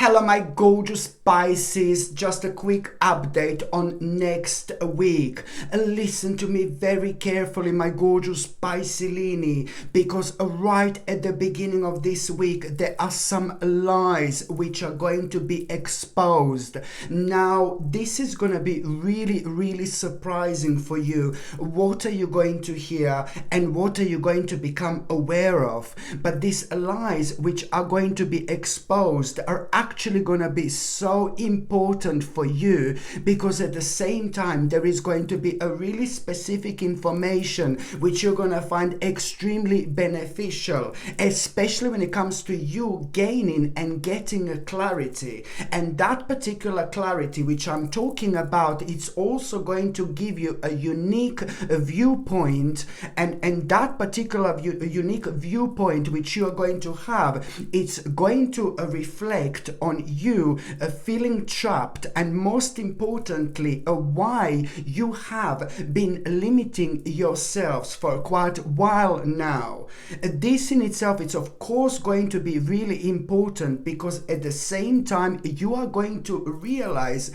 Hello, my gorgeous Pisces. Just a quick update on next week. Listen to me very carefully, my gorgeous Piscelini, because right at the beginning of this week, there are some lies which are going to be exposed. Now, this is going to be really, really surprising for you. What are you going to hear and what are you going to become aware of? But these lies which are going to be exposed are actually going to be so important for you, because at the same time there is going to be a really specific information which you're going to find extremely beneficial, especially when it comes to you gaining and getting a clarity. And that particular clarity which I'm talking about, it's also going to give you a unique viewpoint, and that particular unique viewpoint which you are going to have, it's going to reflect on you feeling trapped, and most importantly why you have been limiting yourselves for quite a while now. This in itself, it's of course going to be really important, because at the same time you are going to realize,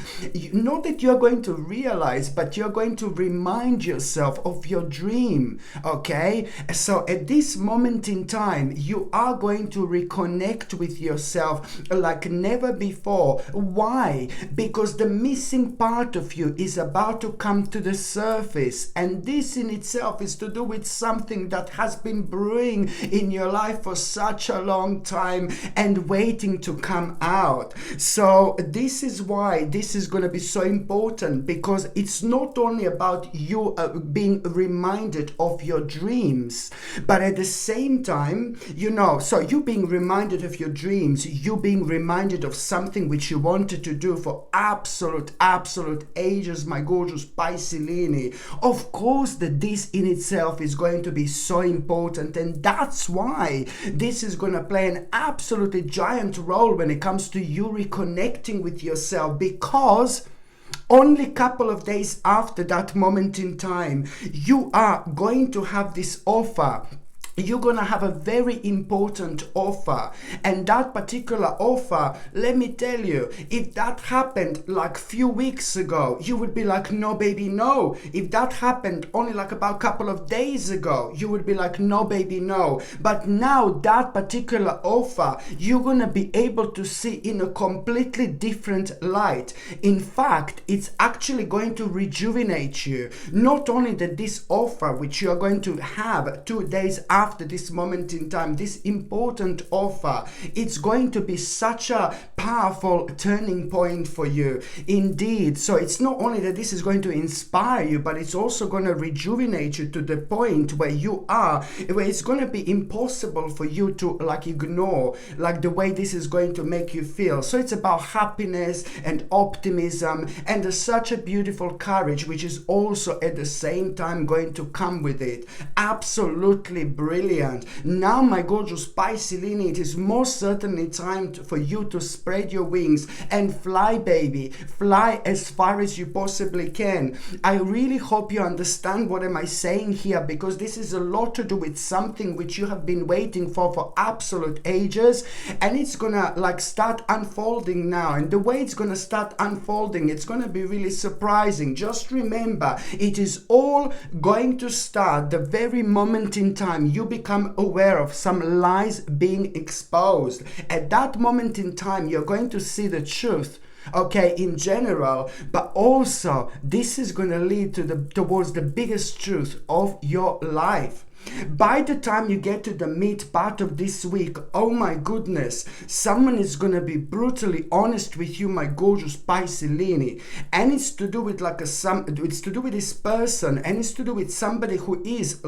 not that you're going to realize, but you're going to remind yourself of your dream. Okay, so at this moment in time you are going to reconnect with yourself like never before. Why? Because the missing part of you is about to come to the surface, and this in itself is to do with something that has been brewing in your life for such a long time and waiting to come out. So this is why this is going to be so important, because it's not only about you being reminded of your dreams, but at the same time, so you being reminded of your dreams, you being reminded of something which you wanted to do for absolute ages, my gorgeous Piscelini. Of course that this in itself is going to be so important, and that's why this is going to play an absolutely giant role when it comes to you reconnecting with yourself, because only a couple of days after that moment in time, you are going to have this offer. You're going to have a very important offer, and that particular offer, let me tell you, if that happened like few weeks ago, you would be like, no baby, no. If that happened only like about a couple of days ago, you would be like, no baby, no. But now that particular offer, you're going to be able to see in a completely different light. In fact, it's actually going to rejuvenate you. Not only that this offer which you are going to have 2 days after this moment in time, this important offer, it's going to be such a powerful turning point for you indeed. So it's not only that this is going to inspire you, but it's also going to rejuvenate you to the point where it's going to be impossible for you to ignore the way this is going to make you feel. So it's about happiness and optimism and such a beautiful courage, which is also at the same time going to come with it. Absolutely brilliant. Now, my gorgeous Piscelini, it is most certainly time for you to spread your wings and fly, baby. Fly as far as you possibly can. I really hope you understand what am I saying here, because this is a lot to do with something which you have been waiting for absolute ages, and it's gonna start unfolding now. And the way it's gonna start unfolding, it's gonna be really surprising. Just remember, it is all going to start the very moment in time you become aware of some lies being exposed. At that moment in time, you're going to see the truth, okay, in general, but also this is going to lead towards the biggest truth of your life. By the time you get to the mid part of this week, oh my goodness, someone is going to be brutally honest with you, my gorgeous Piscelini, and it's to do with it's to do with this person, and it's to do with somebody who is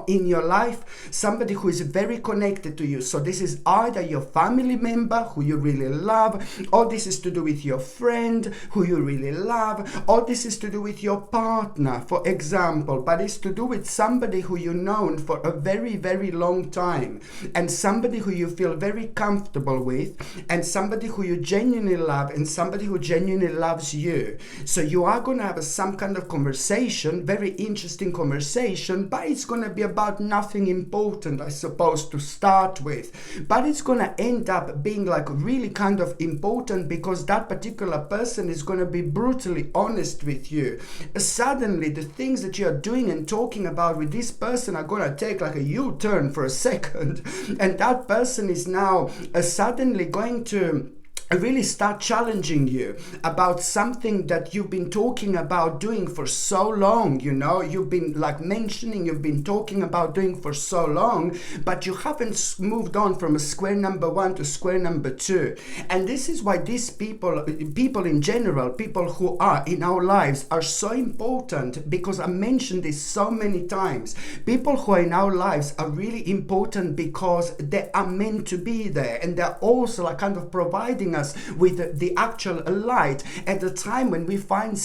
in your life, somebody who is very connected to you. So this is either your family member who you really love, or this is to do with your friend who you really love, or this is to do with your partner, for example, but it's to do with somebody who you know known for a very, very long time, and somebody who you feel very comfortable with, and somebody who you genuinely love, and somebody who genuinely loves you. So you are going to have some kind of conversation, very interesting conversation, but it's going to be about nothing important, I suppose, to start with. But it's going to end up being like really kind of important, because that particular person is going to be brutally honest with you. Suddenly the things that you are doing and talking about with this person are going to take like a U-turn for a second, and that person is now suddenly going to really start challenging you about something that you've been talking about doing for so long. You've been like mentioning, you've been talking about doing for so long, but you haven't moved on from a square number 1 to square number 2. And this is why these people in general, people who are in our lives, are so important, because I mentioned this so many times. People who are in our lives are really important because they are meant to be there, and they're also like kind of providing us with the actual light at the time when we find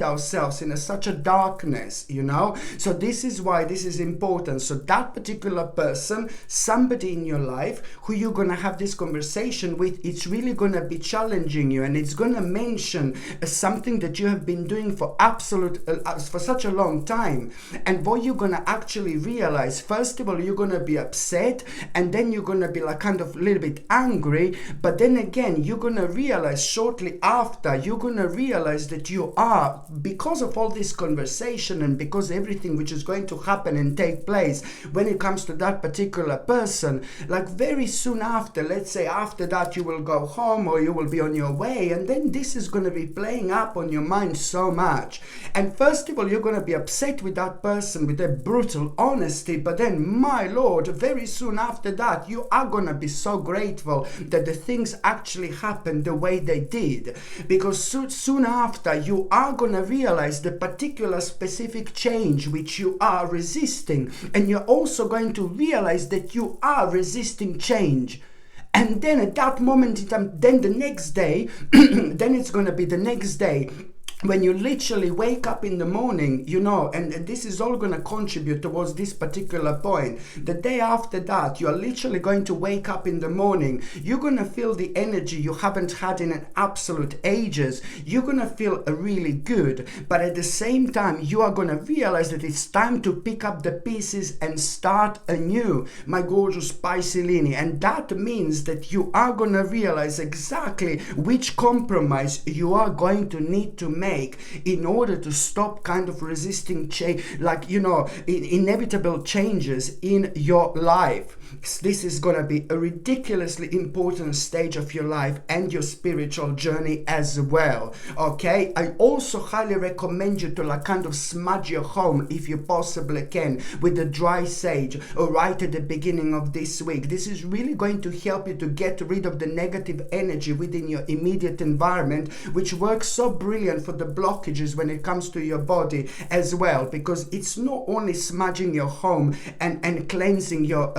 ourselves in such a darkness. So this is why this is important. So that particular person, somebody in your life who you're going to have this conversation with, it's really going to be challenging you, and it's going to mention something that you have been doing for such a long time. And what you're going to actually realize, first of all, you're going to be upset, and then you're going to be like kind of a little bit angry. But then again, you're going to realize shortly after, you're going to realize that you are, because of all this conversation and because everything which is going to happen and take place when it comes to that particular person, like very soon after, let's say after that, you will go home or you will be on your way, and then this is going to be playing up on your mind so much. And first of all, you're going to be upset with that person with a brutal honesty, but then, my Lord, very soon after that, you are going to be so grateful that the things actually happened the way they did, because soon after you are going to realize the particular specific change which you are resisting, and you're also going to realize that you are resisting change. And then at that moment in time, then the next day then it's going to be the next day when you literally wake up in the morning, and this is all going to contribute towards this particular point. The day after that, you are literally going to wake up in the morning. You're going to feel the energy you haven't had in an absolute ages. You're going to feel really good. But at the same time, you are going to realize that it's time to pick up the pieces and start anew, my gorgeous Pisces. And that means that you are going to realize exactly which compromise you are going to need to make in order to stop kind of resisting change, inevitable changes in your life. This is going to be a ridiculously important stage of your life and your spiritual journey as well. Okay, I also highly recommend you to kind of smudge your home if you possibly can with the dry sage right at the beginning of this week. This is really going to help you to get rid of the negative energy within your immediate environment, which works so brilliant for the blockages when it comes to your body as well, because it's not only smudging your home and cleansing your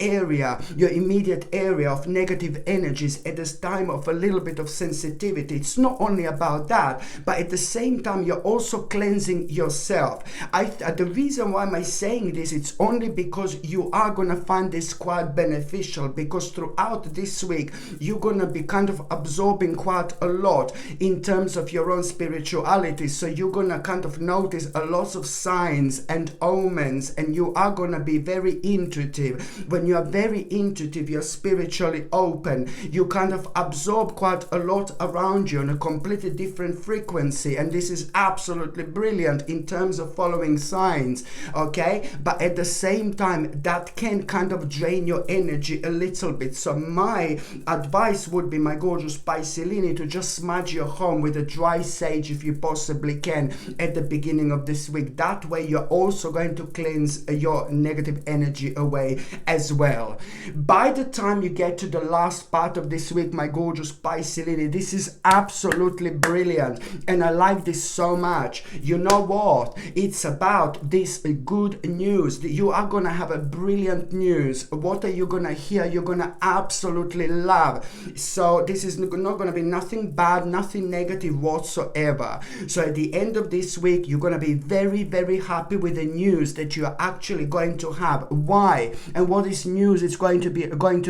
area, your immediate area of negative energies at this time of a little bit of sensitivity. It's not only about that, but at the same time you're also cleansing yourself. The reason why am I saying this, it's only because you are going to find this quite beneficial, because throughout this week you're going to be kind of absorbing quite a lot in terms of your own spirituality. So you're going to kind of notice a lot of signs and omens, and you are going to be very intuitive. When you are very intuitive, you're spiritually open, you kind of absorb quite a lot around you on a completely different frequency, and this is absolutely brilliant in terms of following signs. Okay, but at the same time that can kind of drain your energy a little bit. So my advice would be, my gorgeous Pisces, to just smudge your home with a dry sage if you possibly can at the beginning of this week. That way you're also going to cleanse your negative energy away as well. By the time you get to the last part of this week, my gorgeous Pisces, this is absolutely brilliant, and I like this so much. You know what? It's about this good news. You are going to have a brilliant news. What are you going to hear? You're going to absolutely love. So this is not going to be nothing bad, nothing negative whatsoever. ever. So at the end of this week, you're going to be very, very happy with the news that you're actually going to have. Why? And what this news is going to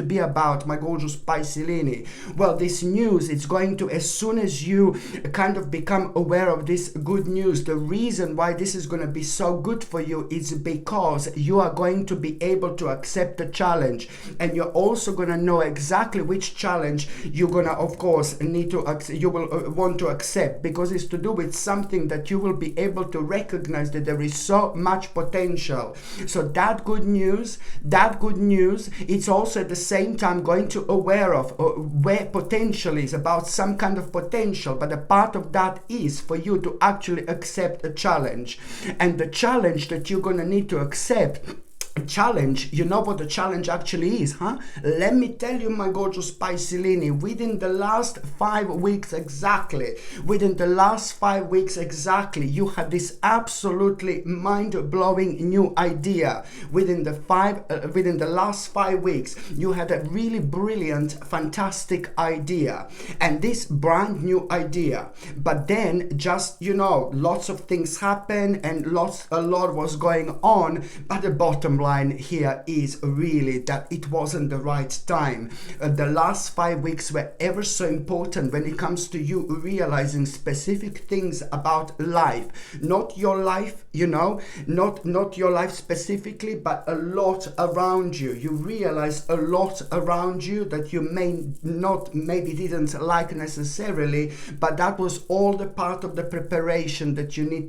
be about, my gorgeous Piscelini? Well, this news, it's going to, as soon as you kind of become aware of this good news, the reason why this is going to be so good for you is because you are going to be able to accept a challenge, and you're also going to know exactly which challenge you're going to, of course, you will want to accept, because it's to do with something that you will be able to recognize that there is so much potential. So that good news, it's also at the same time going to aware of where potential is, about some kind of potential, but a part of that is for you to actually accept a challenge. And the challenge that you're going to need to accept, challenge, you know what the challenge actually is, huh? Let me tell you, my gorgeous Piscelini, within the last 5 weeks exactly, you had this absolutely mind-blowing new idea. Within the last 5 weeks, you had a really brilliant, fantastic idea, and this brand new idea, but then just, lots of things happen and a lot was going on, but the bottom line here is really that it wasn't the right time. The last 5 weeks were ever so important when it comes to you realizing specific things about life, not your life, not your life specifically, but a lot around you. You realize a lot around you that you maybe didn't like necessarily, but that was all the part of the preparation that you needed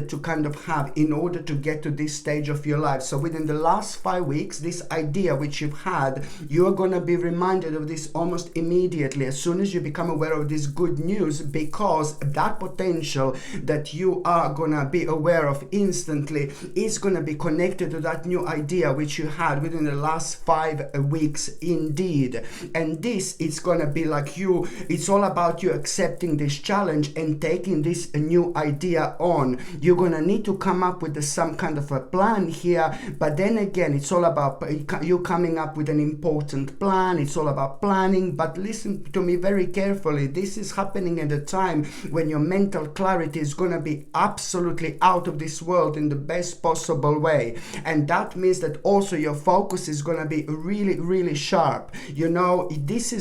to kind of have in order to get to this stage of your life. So within the last 5 weeks, this idea which you've had, you are going to be reminded of this almost immediately as soon as you become aware of this good news, because that potential that you are going to be aware of instantly is going to be connected to that new idea which you had within the last 5 weeks indeed. And this is going to be like it's all about you accepting this challenge and taking this new idea on. You're going to need to come up with some kind of a plan here, but then again, it's all about you coming up with an important plan. It's all about planning, but listen to me very carefully. This is happening at a time when your mental clarity is going to be absolutely out of this world in the best possible way, and that means that also your focus is going to be really, really sharp. This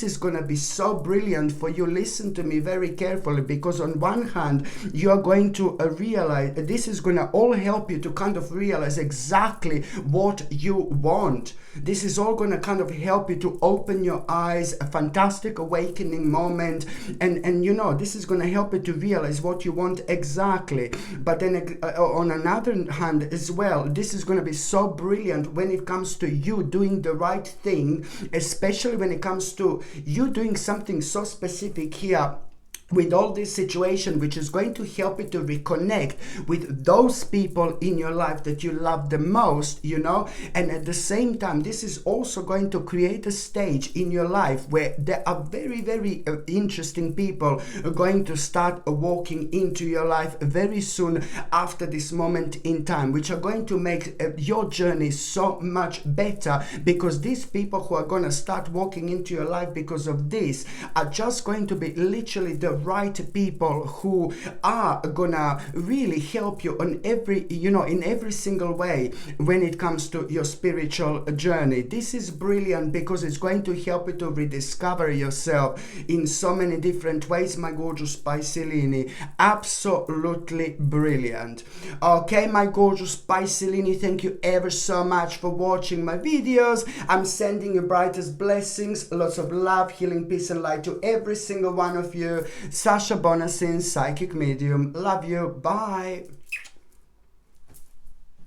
is going to be so brilliant for you. Listen to me very carefully, because on one hand, you are going to realize this is going to all help you to kind of realize exactly what you want. This is all going to kind of help you to open your eyes, a fantastic awakening moment, and this is going to help you to realize what you want exactly. But then on another hand as well, this is going to be so brilliant when it comes to you doing the right thing, especially when it comes to you doing something so specific here with all this situation, which is going to help you to reconnect with those people in your life that you love the most, and at the same time, this is also going to create a stage in your life where there are very, very interesting people going to start walking into your life very soon after this moment in time, which are going to make your journey so much better, because these people who are going to start walking into your life because of this are just going to be literally the right people who are gonna really help you on in every single way when it comes to your spiritual journey. This is brilliant because it's going to help you to rediscover yourself in so many different ways, my gorgeous Piscelini. Absolutely brilliant. Okay, my gorgeous Piscelini, thank you ever so much for watching my videos. I'm sending you brightest blessings, lots of love, healing, peace and light to every single one of you. Sasha Bonasin, psychic medium. Love you. Bye.